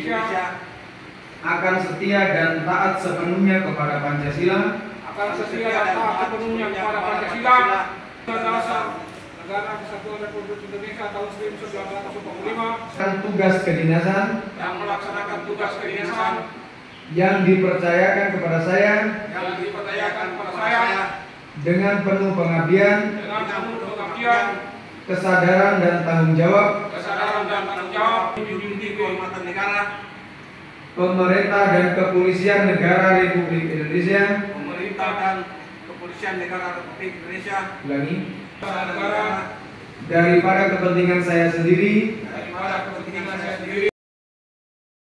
Indonesia akan setia dan taat sepenuhnya kepada Pancasila, Negara Kesatuan Republik Indonesia tahun 1945, dan tugas kedinasan yang melaksanakan tugas kedinasan yang dipercayakan kepada saya dengan penuh pengabdian, kesadaran dan tanggung jawab, menjunjung kehormatan negara, pemerintah dan kepolisian negara Republik Indonesia, ulangi, negara daripada kepentingan saya sendiri